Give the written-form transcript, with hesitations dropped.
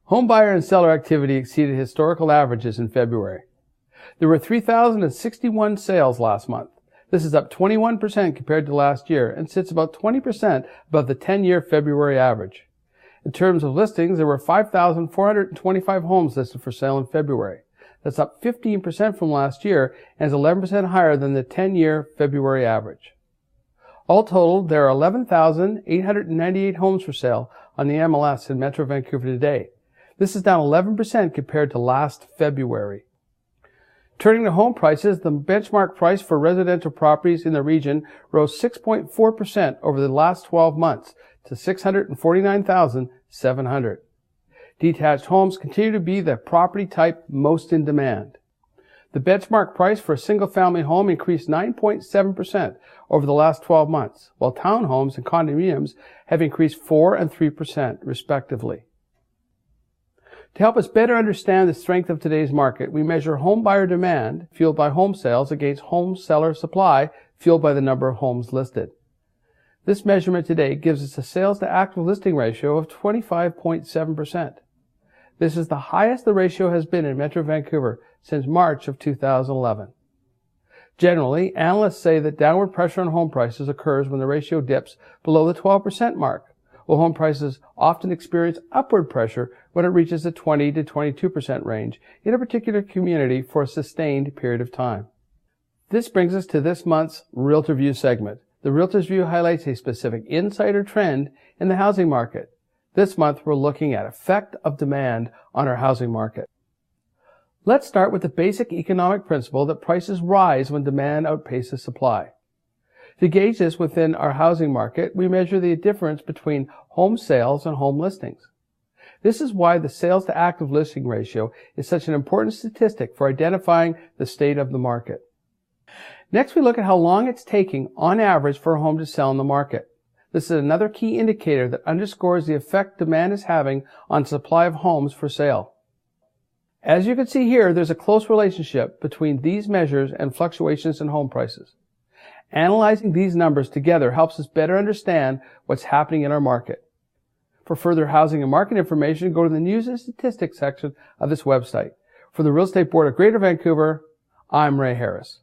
Home buyer and seller activity exceeded historical averages in February. There were 3,061 sales last month. This is up 21% compared to last year and sits about 20% above the 10-year February average. In terms of listings, there were 5,425 homes listed for sale in February. That's up 15% from last year and is 11% higher than the 10-year February average. All totaled, there are 11,898 homes for sale on the MLS in Metro Vancouver today. This is down 11% compared to last February. Turning to home prices, the benchmark price for residential properties in the region rose 6.4% over the last 12 months to $649,700. Detached homes continue to be the property type most in demand. The benchmark price for a single-family home increased 9.7% over the last 12 months, while townhomes and condominiums have increased 4% and 3% respectively. To help us better understand the strength of today's market, we measure home buyer demand, fueled by home sales, against home seller supply, fueled by the number of homes listed. This measurement today gives us a sales to active listing ratio of 25.7%. This is the highest the ratio has been in Metro Vancouver since March of 2011. Generally, analysts say that downward pressure on home prices occurs when the ratio dips below the 12% mark, while home prices often experience upward pressure when it reaches the 20 to 22% range in a particular community for a sustained period of time. This brings us to this month's Realtor View segment. The Realtor's View highlights a specific insight or trend in the housing market. This month, we're looking at effect of demand on our housing market. Let's start with the basic economic principle that prices rise when demand outpaces supply. To gauge this within our housing market, we measure the difference between home sales and home listings. This is why the sales to active listing ratio is such an important statistic for identifying the state of the market. Next, we look at how long it's taking, on average, for a home to sell in the market. This is another key indicator that underscores the effect demand is having on supply of homes for sale. As you can see here, there's a close relationship between these measures and fluctuations in home prices. Analyzing these numbers together helps us better understand what's happening in our market. For further housing and market information, go to the News and Statistics section of this website. For the Real Estate Board of Greater Vancouver, I'm Ray Harris.